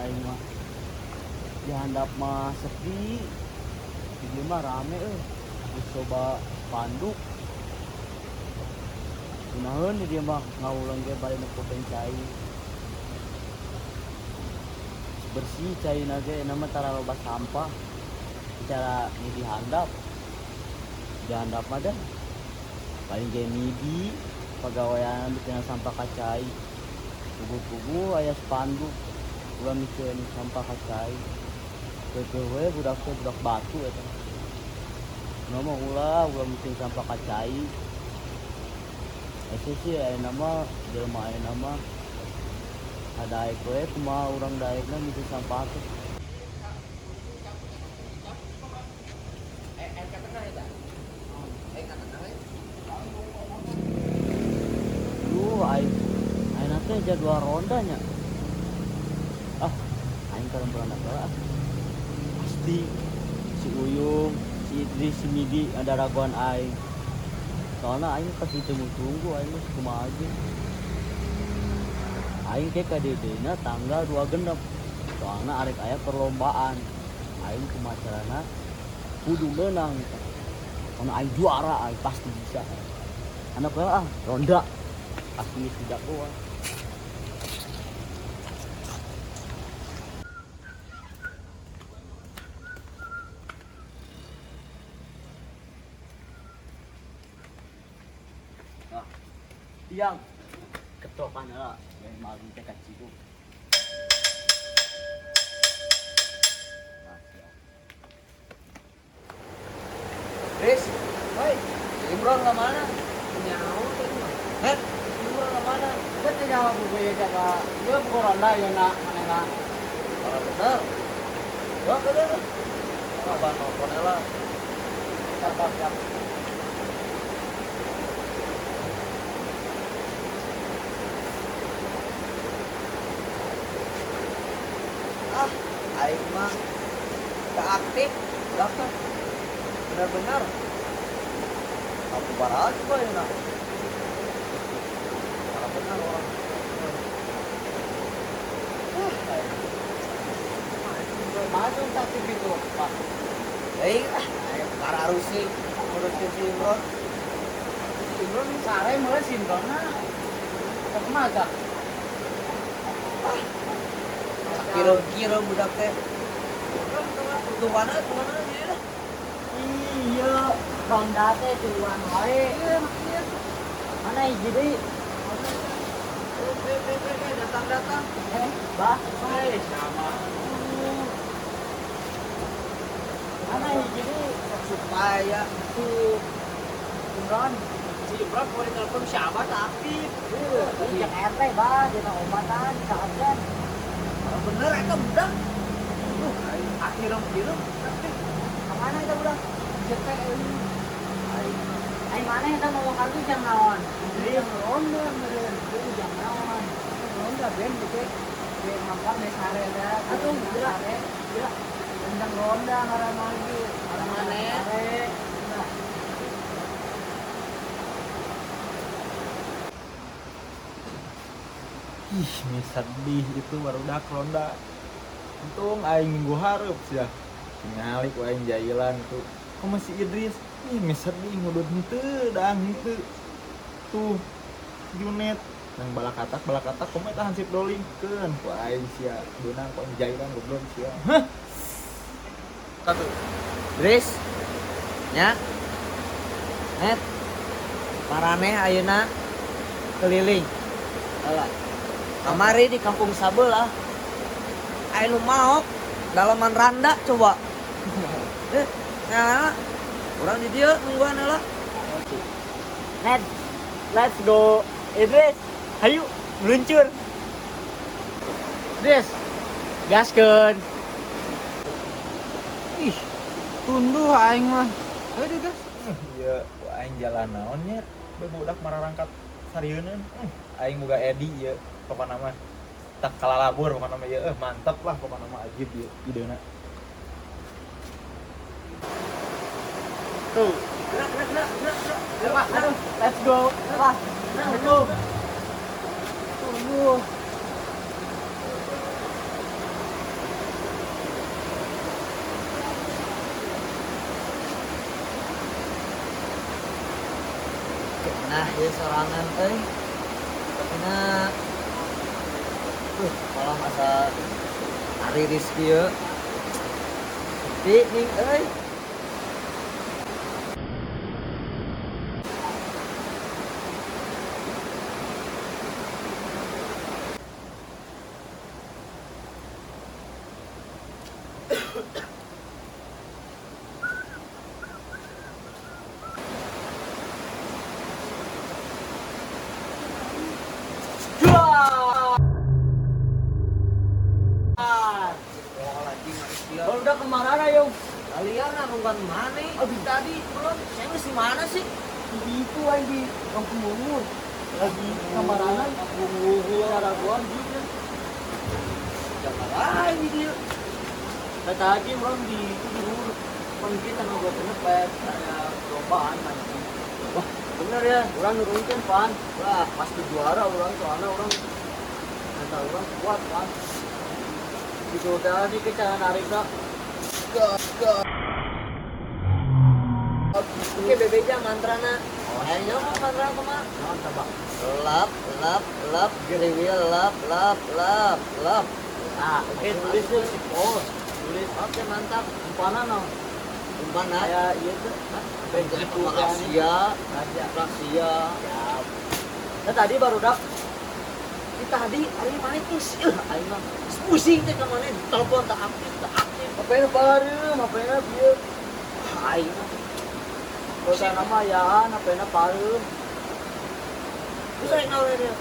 Aing mah di handap mah sepi, di dieu mah rame Geus coba panduk. Kunaon di dieu mah ngaulang ge bari nepoteng cai. Bersih cai ge nama tara loba sampah. Bicara di handap. Di handap mah dah paling ge midi pagawean bikin sampah ka cai. Pugu-pugu aya spanduk. Ulah mikeun sampah ka cai. Teu we budak batu eta. Nama ulah mikeun sampah ka cai. Ese sih aya nama jelema aya nama adaek we kumaha urang daekna mikeun sampah teh. Aing teh jadwal rondanya. Aing kalau berangkat lah. Pasti si Uyung, si Idris, si Midi ada raguan aing. Soalnya aing pasti tunggu aing mah kumaha aja. Aing ke KDD-na tanggal 2 genep. Soalnya arek aya perlombaan. Aing kumaha carana kudu menang. Karena aing juara, aing pasti bisa. Anak ronda. Pasti tidak kuat. Yang ketokan lah yang malu teh kaciku. Riz, woi, Imron ke mana? Nyawa tuh mah. Imron ke mana? Kita nyawa bubuya jaga. Dia bukan ronda ya nak, mana nak? Orang bener. Wah bener. Kapan nelfon lah? Siap. Aing mah gak aktif, daftar benar-benar aku barat kok ya nak benar orang maju aktif itu pak para rusi ngurusin si Imron sare mulai si Imron kemana kira-kira budak teh tujuannya kemana dia? Iya, ronda teh tujuan wae. Mana jadi? Datang. Bah, sama. Mana jadi supaya si Imron boleh telepon siapa aktif. Iya, RT bah, dia obatan, saatkan. Bener itu budak. Akhirnya kemana itu budak? Jepek ini. Ayo mana kita mau kali jam naon? Iya, ronda meren. Jam naon? Ronda ben gitu. Ben makan di sare dah. Aduh, gila. Gila. Tentang ronda ngaran lagi. Ngaran mana? Ih, sedih itu barudak ronda. Untung aing minggu hareup sia. Ngali ku aing jailan tuh. Kok masih Idris? Ih, sedih ngudut henteu dang henteu. Tuh, Junet nang balakatak komet hansip dolingkeun ku aing sia. Beunang ku aing jailan goblok sia. Hah. Satu. Idris. Nya. Net. Paraneh ayeuna keliling. Alah. Kamari di kampung sabelah aya nu maok dalaman randa coba. Nah, orang di dia nungguan lah. Let's go. Idris, ayo meluncur. Idris, gaskeun. Ih, tunduh aing mah. Ayo deh gas. Iya, aing jalan naonnya. Budak mararangkat sarieun. Aing boga Edi ya, pokona mah. Tak kalah labur pokona mah ya. Mantep lah pokona mah ajib ya ideuna. Tuh. Let's go. Lah. Tunggu. Tunggu. Nah, ya sorangan euy. Nah. Kalau masa hari Rizky ya. Sepi ning euy. Kalau udah kemana ayo? Kalian nungguan mana? Aduh Tadi belum. Saya mesti mana sih? itu aja di Kampung Bungur. Lagi kemaranan cara gua gitu. Jangan lagi dia. Kata aja orang di Bungur. Pan kita nggak bener kayak perlombaan mancing. Wah bener ya, orang nurunkan pan. Wah pasti juara orang soalnya orang kata orang kuat pan. Gitu tadi ke cara narik nak. Oke bebeja mantrana. Ayo mau mantra kemana? Coba. Lap, geriwil, lap. Nah, oke tulis tuh si pos. Tulis Oke mantap. umpanan no. Umpan Kayak iya tuh. Rahasia. Raja. Rahasia. Siap. Nah tadi baru dak. Kita tadi hari mana tuh? Ayo mah. Pusing teh kemana? Telepon tak aktif. Apa yang parem? Apa yang bieu? Ayo. Kota nama yaan, apa yang parem? Bisa nawe dia.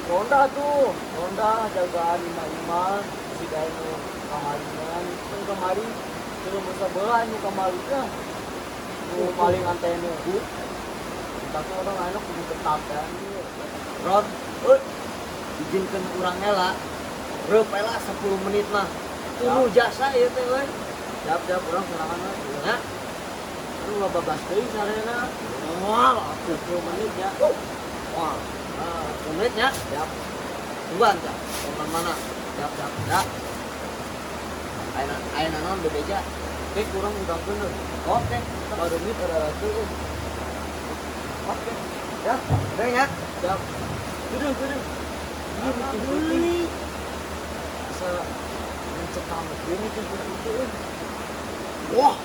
Ronda tuh, Ronda jagaan lima si kainu kamaringan, kan kemarin belum bisa bola ini kemarinnya, paling antena but, tapi orang enak kudu ketat kan, Ron, izinkan kurangnya lah. Repela 10 menit mah. Tunggu jasa ya teh we. siap orang serangan lah, Ya. lu nggak babas deh sarena, Wah, 10 menit ya, wah. 10 menit ya. siap, Tungguan ya. Teman mana? Siap. Ya. Ayo nanon bebeja. oke kurang udah bener, oke, baru ini pada tuh, oke, Ya. Udah ya. siap, duduk, ini bikin bisa mencekam ini tuh itu. Wah,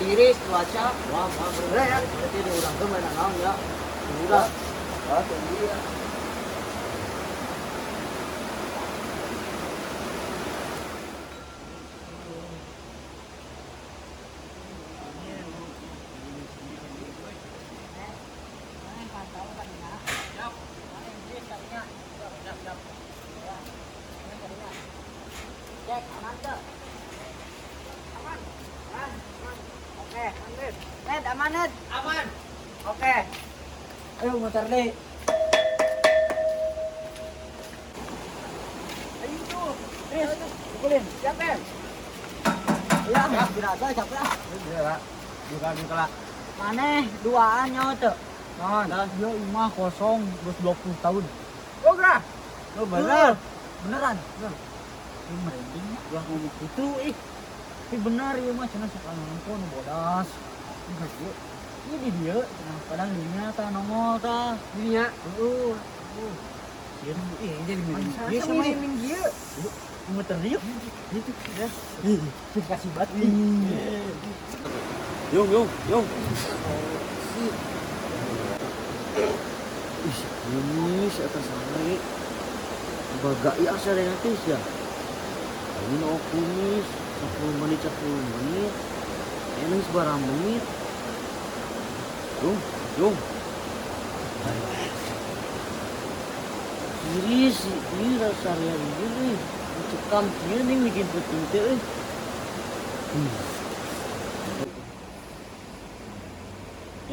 tiris cuaca. Wah, Udah ya. berarti dia udah ke mainan naon ya. Udah. Ah, tunggu ya. Cek, aman tuh. Aman. Oke, Ned. Ned, aman Ned. Aman. Oke. Ayo muter deh. Ayo tuh. Pukulin. Siap, Em. Ya, dirasa capek. Iya, buka lah. Maneh duaan nyawa tuh. Non, Yo imah kosong 20 tahun. Oke. Lo bener. Beneran. Ini merinding gua ngomong gitu Tapi benar ya mah cenah suka nongkrong bodas. Ini di dia, cenah padahal dirinya tah nongol tah. Dirinya. Sieun jadi dia sama ini dia. Muter dia. Itu ya. Kasih bat. Yung. Ih, ini atas sana. Bagai asal yang atis ya. Ini no kumis. 10 menit 10 menit ini sebarang menit Jung ini rasa yang ini cekam dia nih bikin penting teh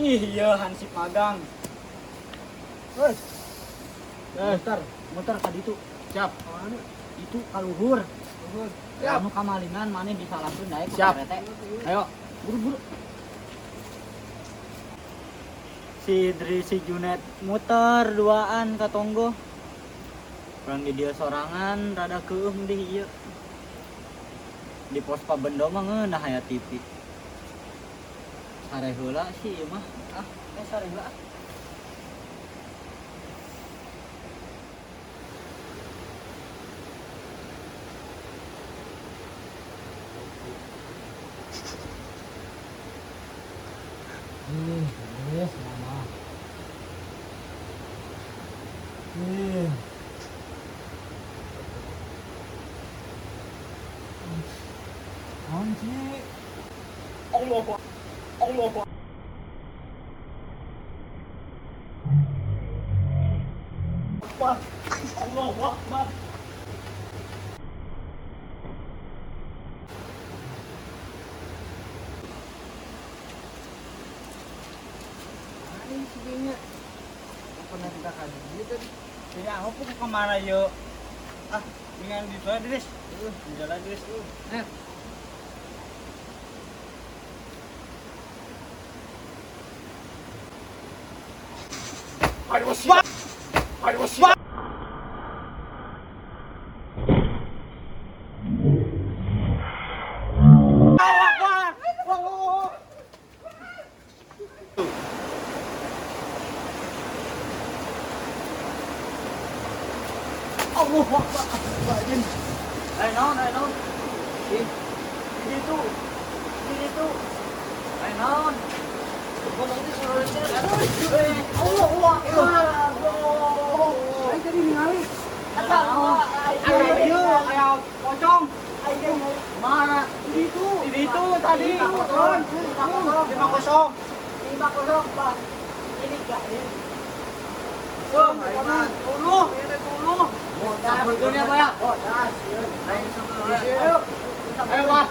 Iya hansip magang. Wes. Motor ka ditu. siap Itu kaluhur. Siap. Anu kamalingan mana disalahkeun daek ku Siap. PRT. ayo Buru-buru. Si Idris si Junet muter duaan ka Tonggo. Orang di dia sorangan rada keum di ieu. Di pos Pabendo mah ngeunah aya TV. Sare heula sih ieu mah. Sare heula. Yes, mama. Anjir. Allah. Allah. segini pernah kita kali gitu Ya, aku ke kemana yuk? Dengan di sana Dris. Jalan Dris tuh. Ayo non. Di situ. Ayo non. Allah. Ayo jadi ningali. Ayo pocong. Mana? Di situ tadi. 5-0. Pak. Ini enggak ya. Tuluh. Betulnya Pak ya? Ayo Pak.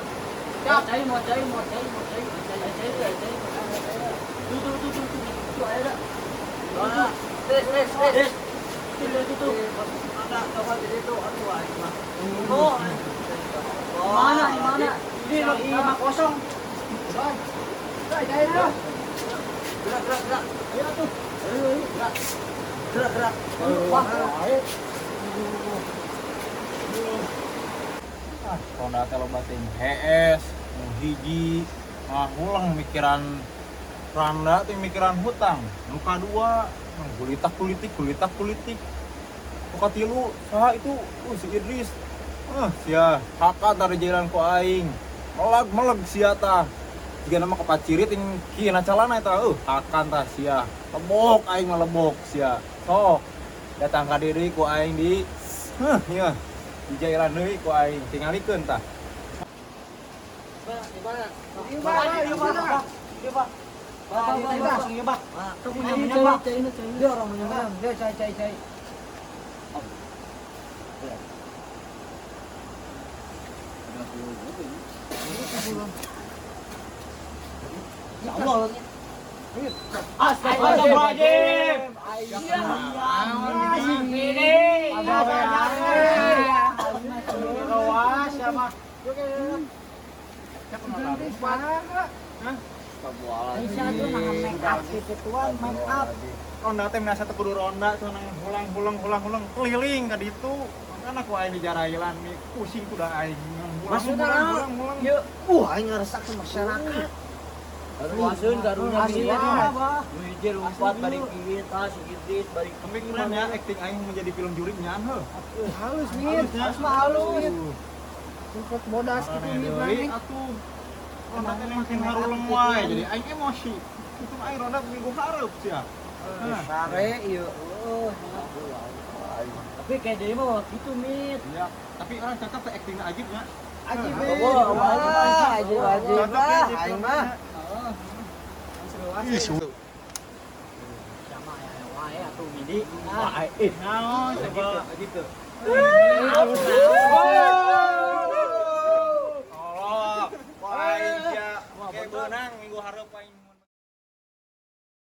Siap. Mau cai. Tuh, ayo dah. Tes. Tuh. Ada coba di situ. Aduh, ayo mah. Oh. Mana? Ini 5-0. Cai dah. Gerak. Ayo tuh. Ayo. Gerak. Wah, ayo. Ronda teh loba teh HS, hiji, ulang mikiran randa teh mikiran hutang. Nu kadua, kulitak politik. Nu katilu, saha itu? Si Idris. Sia hakat dari jalan ku aing. Melag sia tah. Jika nama kepacirit yang kina calana eta hakan tah sia. Lebok aing lebok sia. Sok datang ka diri ku aing di iya. Di jalan deui ku aing tingalikeun tah. Ya Allah. Astagfirullahaladzim. Ronda teh minasa teu kudu ronda cenah hulang keliling ka ditu. Makana ku aing di jarailan nih pusing kuda aing. Maksudna ya aing ngaresak ke masyarakat. Ruasun karunya Asli dia mah. Luigi lompat balik kita sedikit balik Pemikirannya acting aing menjadi film juri nyan heuh. Halus nih, harus mah halus. Sempat bodas gitu nih Deui atuh. Ronda teh makin haruleng wae jadi aing emosi. Itu aing ronda minggu hareup sia. Sare ieu. tapi kayak dia mah waktu itu mit Ya, tapi orang cakap teh actingna ajibnya. Wajib aing mah. Sama ya wae atuh midi. Wah, Naon coba gitu. harus naon.